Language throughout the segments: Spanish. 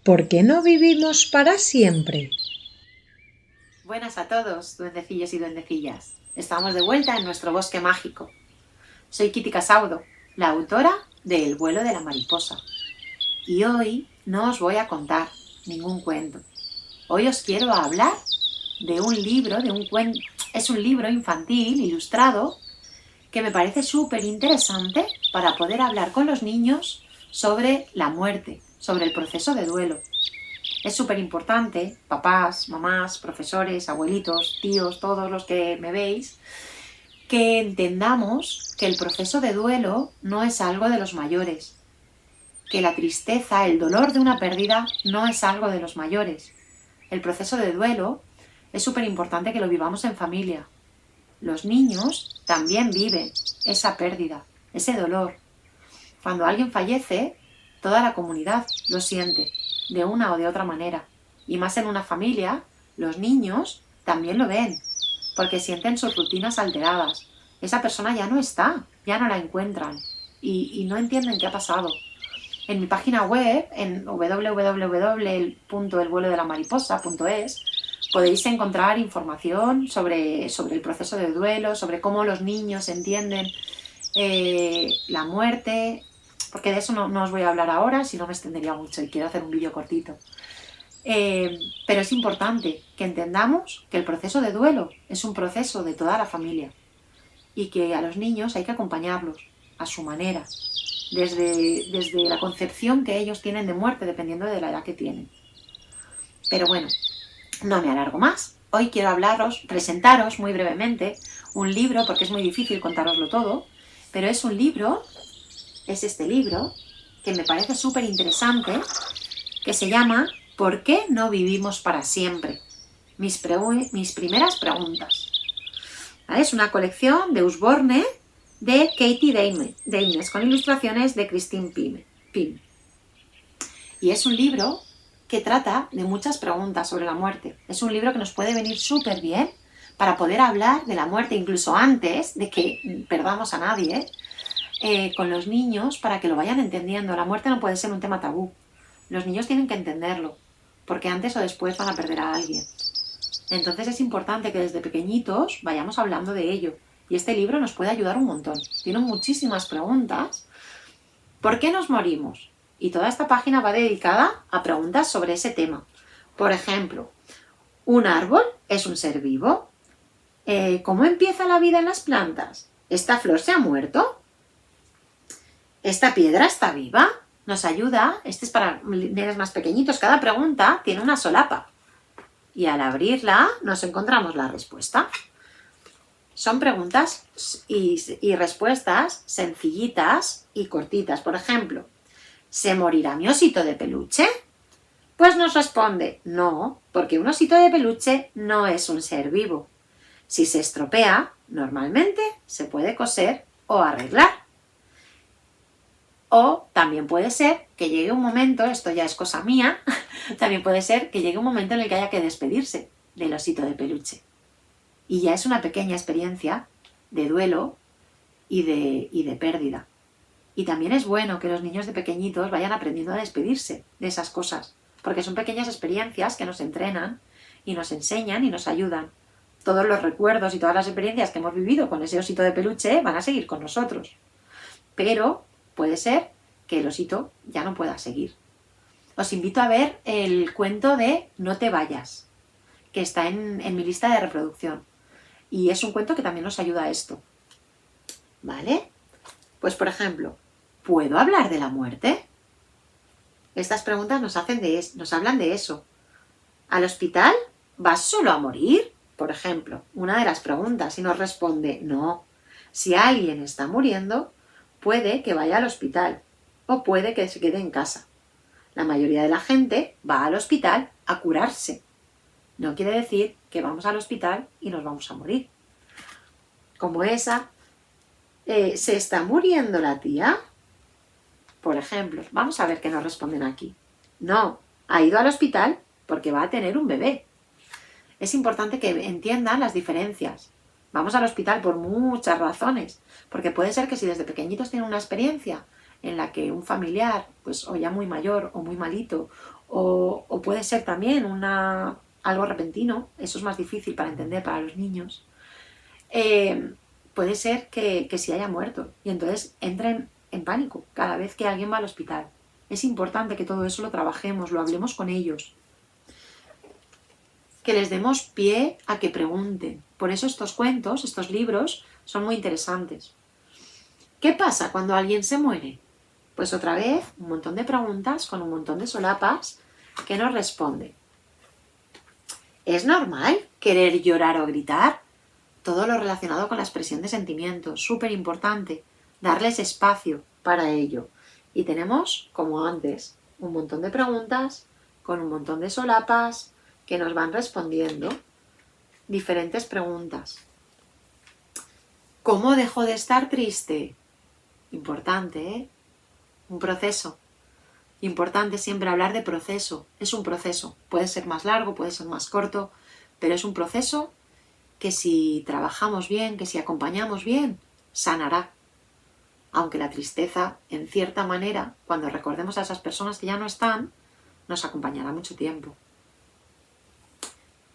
¿Por qué no vivimos para siempre? Buenas a todos, duendecillos y duendecillas. Estamos de vuelta en nuestro bosque mágico. Soy Kitty Casaudo, la autora de El vuelo de la mariposa. Y hoy no os voy a contar ningún cuento. Hoy os quiero hablar de un libro, Es un libro infantil, ilustrado, que me parece súper interesante para poder hablar con los niños sobre la muerte, sobre el proceso de duelo. Es súper importante, papás, mamás, profesores, abuelitos, tíos, todos los que me veis, que entendamos que el proceso de duelo no es algo de los mayores, que la tristeza, el dolor de una pérdida no es algo de los mayores. El proceso de duelo es súper importante que lo vivamos en familia. Los niños también viven esa pérdida, ese dolor. Cuando alguien fallece, toda la comunidad lo siente, de una o de otra manera. Y más en una familia, los niños también lo ven, porque sienten sus rutinas alteradas. Esa persona ya no está, ya no la encuentran y no entienden qué ha pasado. En mi página web, en www.elvuelodelamariposa.es, podéis encontrar información sobre el proceso de duelo, sobre cómo los niños entienden la muerte, porque de eso no os voy a hablar ahora, si no me extendería mucho y quiero hacer un vídeo cortito. Pero es importante que entendamos que el proceso de duelo es un proceso de toda la familia y que a los niños hay que acompañarlos a su manera, desde la concepción que ellos tienen de muerte, dependiendo de la edad que tienen. Pero bueno, no me alargo más. Hoy quiero presentaros muy brevemente un libro, porque es muy difícil contároslo todo, pero es este libro, que me parece súper interesante, que se llama ¿Por qué no vivimos para siempre? Mis primeras preguntas. ¿Vale? Es una colección de Usborne de Katie Daines, con ilustraciones de Christine Pym. Y es un libro que trata de muchas preguntas sobre la muerte. Es un libro que nos puede venir súper bien para poder hablar de la muerte, incluso antes de que perdamos a nadie, con los niños, para que lo vayan entendiendo. La muerte no puede ser un tema tabú. Los niños tienen que entenderlo, porque antes o después van a perder a alguien. Entonces es importante que desde pequeñitos vayamos hablando de ello. Y este libro nos puede ayudar un montón. Tiene muchísimas preguntas. ¿Por qué nos morimos? Y toda esta página va dedicada a preguntas sobre ese tema. Por ejemplo, ¿un árbol es un ser vivo? ¿Cómo empieza la vida en las plantas? ¿Esta flor se ha muerto? ¿Esta piedra está viva? Nos ayuda, este es para niños más pequeñitos, cada pregunta tiene una solapa. Y al abrirla nos encontramos la respuesta. Son preguntas y respuestas sencillitas y cortitas. Por ejemplo, ¿se morirá mi osito de peluche? Pues nos responde, no, porque un osito de peluche no es un ser vivo. Si se estropea, normalmente se puede coser o arreglar. O también puede ser que llegue un momento, esto ya es cosa mía, también puede ser que llegue un momento en el que haya que despedirse del osito de peluche. Y ya es una pequeña experiencia de duelo y de pérdida. Y también es bueno que los niños de pequeñitos vayan aprendiendo a despedirse de esas cosas, porque son pequeñas experiencias que nos entrenan y nos enseñan y nos ayudan. Todos los recuerdos y todas las experiencias que hemos vivido con ese osito de peluche van a seguir con nosotros. Pero puede ser que el osito ya no pueda seguir. Os invito a ver el cuento de No te vayas, que está en mi lista de reproducción. Y es un cuento que también nos ayuda a esto. ¿Vale? Pues por ejemplo, ¿puedo hablar de la muerte? Estas preguntas nos hablan de eso. ¿Al hospital vas solo a morir? Por ejemplo, una de las preguntas, y nos responde no. Si alguien está muriendo, puede que vaya al hospital o puede que se quede en casa. La mayoría de la gente va al hospital a curarse. No quiere decir que vamos al hospital y nos vamos a morir. Como esa, ¿se está muriendo la tía? Por ejemplo, vamos a ver qué nos responden aquí. No, ha ido al hospital porque va a tener un bebé. Es importante que entiendan las diferencias. Vamos al hospital por muchas razones, porque puede ser que si desde pequeñitos tienen una experiencia en la que un familiar, pues o ya muy mayor o muy malito, O puede ser también algo repentino, eso es más difícil para entender para los niños. Puede ser que se haya muerto y entonces entren en pánico cada vez que alguien va al hospital. Es importante que todo eso lo trabajemos, lo hablemos con ellos. Que les demos pie a que pregunten. Por eso estos cuentos, estos libros, son muy interesantes. ¿Qué pasa cuando alguien se muere? Pues otra vez, un montón de preguntas con un montón de solapas que nos responden. ¿Es normal querer llorar o gritar? Todo lo relacionado con la expresión de sentimientos, súper importante, darles espacio para ello. Y tenemos, como antes, un montón de preguntas con un montón de solapas que nos van respondiendo diferentes preguntas. ¿Cómo dejo de estar triste? Importante, ¿eh? Un proceso. Importante siempre hablar de proceso. Es un proceso. Puede ser más largo, puede ser más corto, pero es un proceso que si trabajamos bien, que si acompañamos bien, sanará. Aunque la tristeza, en cierta manera, cuando recordemos a esas personas que ya no están, nos acompañará mucho tiempo.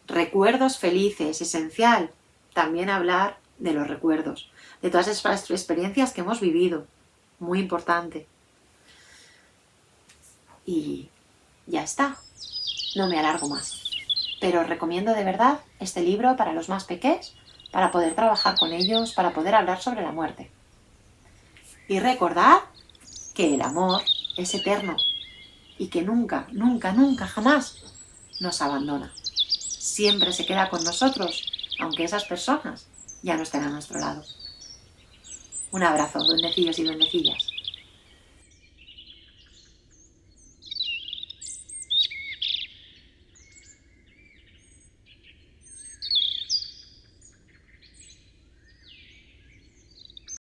Recuerdos felices, esencial. También hablar de los recuerdos, de todas esas experiencias que hemos vivido. Muy importante. Y ya está. No me alargo más. Pero os recomiendo de verdad este libro para los más pequeños, para poder trabajar con ellos, para poder hablar sobre la muerte. Y recordad que el amor es eterno y que nunca, nunca, nunca, jamás nos abandona. Siempre se queda con nosotros, aunque esas personas ya no estén a nuestro lado. Un abrazo, duendecillos y duendecillas.